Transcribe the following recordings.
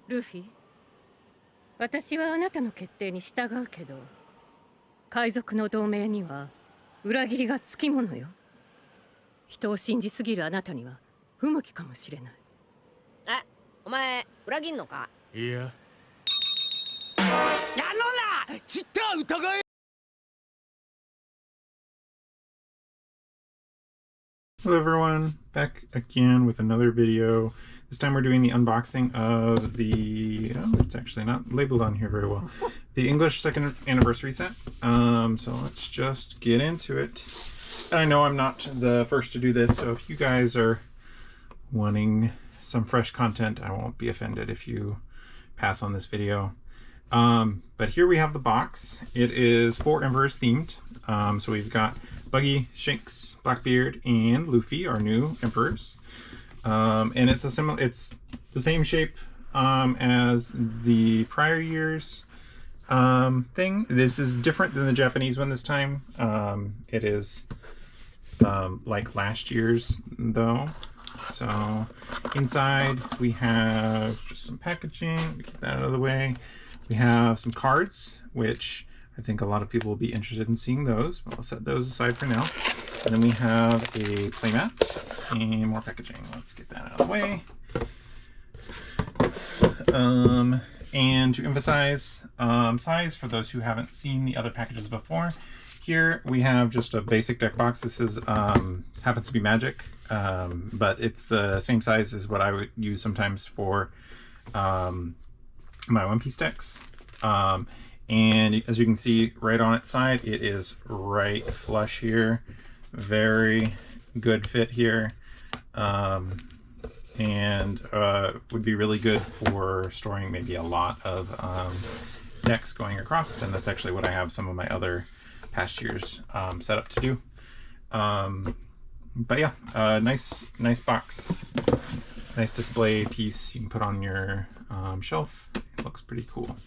ルフィ、私はあなたの決定に従うけど、海賊の同盟には裏切りがつきものよ。人を信じすぎるあなたには不向きかもしれない。え、お前裏切んのか？いや。やろな！ちった疑え。Hello everyone, back again with another video. This time we're doing the unboxing of the, oh, it's actually not labeled on here very well, the English second anniversary set. So let's just get into it. And I know I'm not the first to do this, so if you guys are wanting some fresh content, I won't be offended if you pass on this video. But here we have the box. It is 4 Emperors themed. So we've got Buggy, Shanks, Blackbeard, and Luffy, our new Emperors. And it's the same shape as the prior year's thing. This is different than the Japanese one this time. It is like last year's though. So inside we have just some packaging. We get that out of the way. We have some cards, which I think a lot of people will be interested in seeing those, but I'll set those aside for now. And then we have a playmat and more packaging. Let's get that out of the way. And to emphasize size, for those who haven't seen the other packages before, here we have just a basic deck box. This is happens to be magic, but it's the same size as what I would use sometimes for my One Piece decks. And as you can see right on its side, it is right flush here. Very good fit here. And would be really good for storing maybe a lot of decks going across. And that's actually what I have some of my other past years set up to do. But yeah, nice box. Nice display piece you can put on your shelf. It looks pretty cool.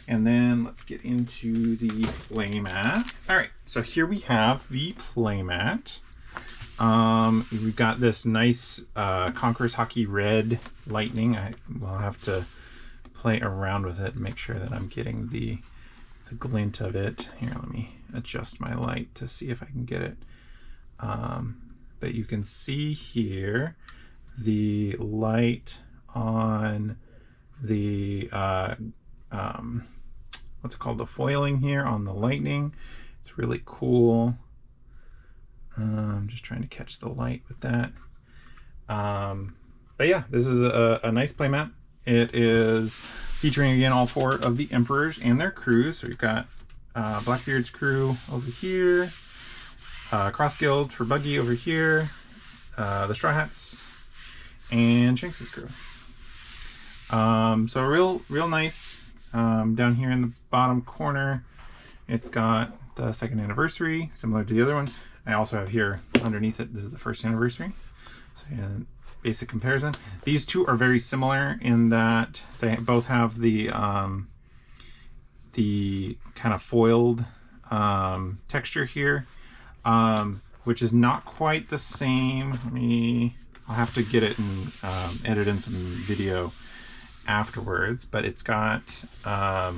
And then let's get into the playmat. All right, so here we have the playmat. We've got this nice Conqueror's Hockey red lightning. I will have to play around with it and make sure that I'm getting the glint of it. Here, let me adjust my light to see if I can get it. But you can see here the light on the what's it called, the foiling here on the lightning. It's really cool. I'm just trying to catch the light with that. But yeah, this is a nice playmat. It is featuring again all 4 of the Emperors and their crews. So we've got Blackbeard's crew over here, Cross Guild for Buggy over here, the Straw Hats, and Shanks' crew. So real nice. Down here in the bottom corner, it's got the second anniversary, similar to the other one. I also have here underneath it, this is the first anniversary. So yeah, basic comparison. These two are very similar in that they both have the kind of foiled texture here, which is not quite the same. I'll have to get it and edit in some video afterwards, but it's got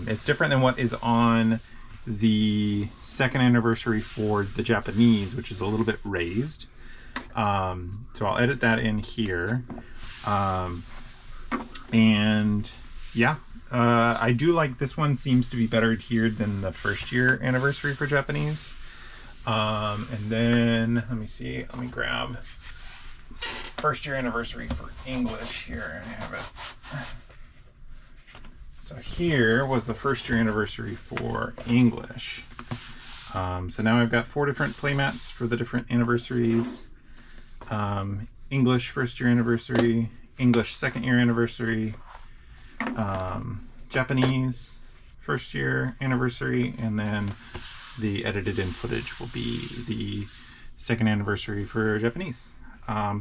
it's different than what is on the second anniversary for the Japanese, which is a little bit raised. So I'll edit that in here. And yeah, I do like this one. Seems to be better adhered than the first year anniversary for Japanese. And then let me see, let me grab first year anniversary for English here. I have it. So here was the first year anniversary for English. So now I've got 4 different playmats for the different anniversaries. English first year anniversary, English second year anniversary, Japanese first year anniversary, and then the edited in footage will be the second anniversary for Japanese.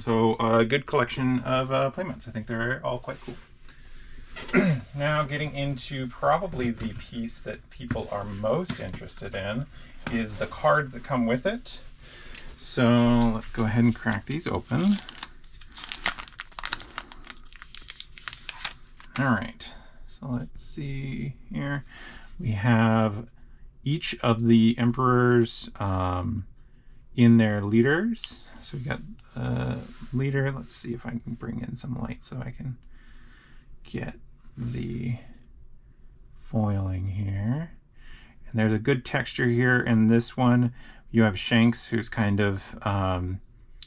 So a good collection of playmats. I think they're all quite cool. Now getting into probably the piece that people are most interested in is the cards that come with it. So let's go ahead and crack these open. All right, so let's see here. We have each of the emperors in their leaders. So we got leader. Let's see if I can bring in some light so I can get the foiling here. And there's a good texture here. In this one, you have Shanks, who's kind of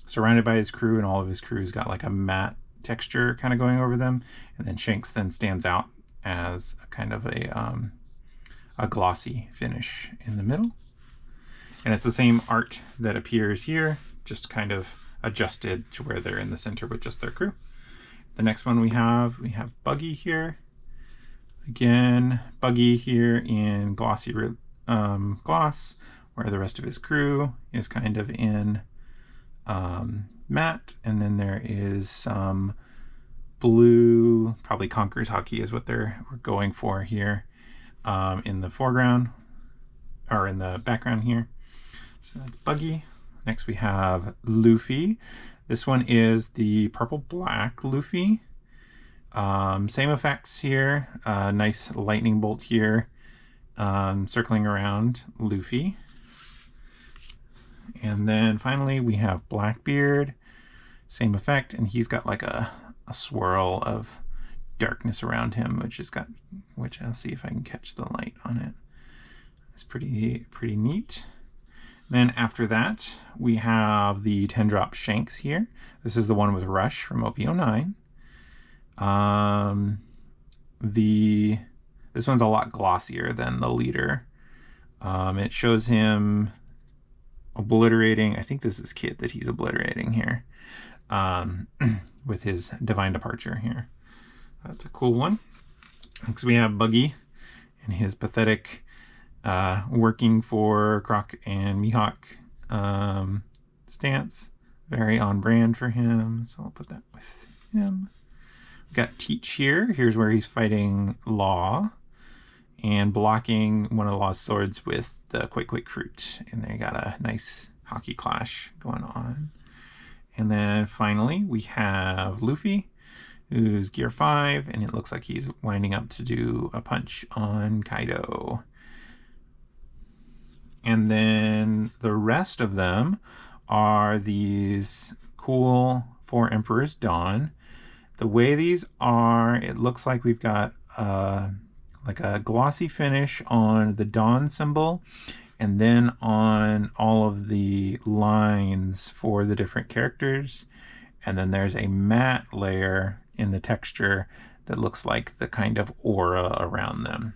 surrounded by his crew, and all of his crew's got like a matte texture kind of going over them. And then Shanks then stands out as a kind of a glossy finish in the middle. And it's the same art that appears here, just kind of adjusted to where they're in the center with just their crew. The next one we have Buggy here. Again, Buggy here in glossy gloss, where the rest of his crew is kind of in matte. And then there is some blue, probably Conqueror's Hockey is what we're going for here in the foreground, or in the background here. So that's Buggy. Next we have Luffy. This one is the purple-black Luffy. Same effects here. Nice lightning bolt here, circling around Luffy. And then finally we have Blackbeard. Same effect, and he's got like a swirl of darkness around him, which I'll see if I can catch the light on it. It's pretty neat. Then after that, we have the 10-drop Shanks here. This is the one with Rush from OP09. This one's a lot glossier than the leader. It shows him obliterating, I think this is Kid that he's obliterating here, with his Divine Departure here. That's a cool one. Next we have Buggy and his pathetic working for Croc and Mihawk stance. Very on brand for him, so I'll put that with him. We've got Teach here. Here's where he's fighting Law and blocking one of Law's swords with the Quake Fruit. And they got a nice hockey clash going on. And then finally we have Luffy, who's Gear 5, and it looks like he's winding up to do a punch on Kaido. And then the rest of them are these cool 4 Emperors Dawn. The way these are, it looks like we've got like a glossy finish on the Dawn symbol, and then on all of the lines for the different characters. And then there's a matte layer in the texture that looks like the kind of aura around them.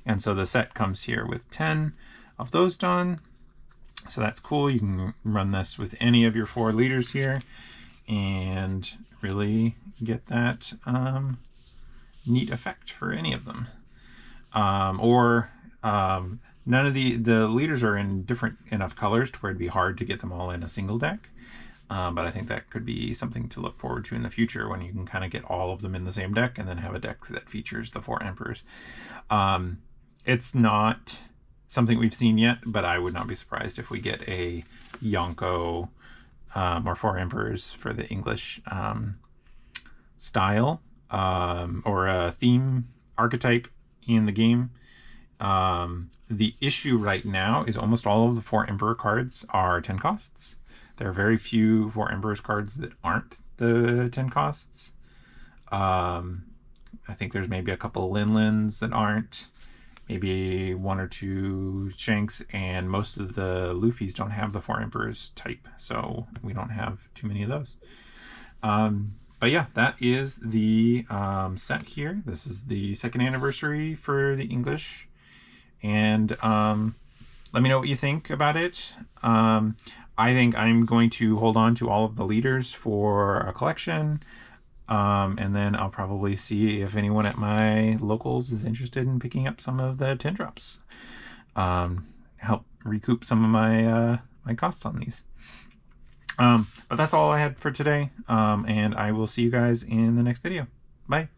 And so the set comes here with 10 of those done. So that's cool. You can run this with any of your 4 leaders here and really get that neat effect for any of them. None of the leaders are in different enough colors to where it'd be hard to get them all in a single deck. But I think that could be something to look forward to in the future, when you can kind of get all of them in the same deck and then have a deck that features the 4 Emperors. It's not something we've seen yet, but I would not be surprised if we get a Yonko or 4 Emperors for the English style, or a theme archetype in the game. The issue right now is almost all of the 4 Emperor cards are 10 costs. There are very few 4 Emperors cards that aren't the 10 costs. I think there's maybe a couple of Linlins that aren't. Maybe 1 or 2 Shanks, and most of the Luffys don't have the 4 Emperors type, so we don't have too many of those. But yeah, that is the set here. This is the 2nd anniversary for the English. And let me know what you think about it. I think I'm going to hold on to all of the leaders for a collection. And then I'll probably see if anyone at my locals is interested in picking up some of the 10 drops. Help recoup some of my my costs on these. But that's all I had for today. And I will see you guys in the next video. Bye.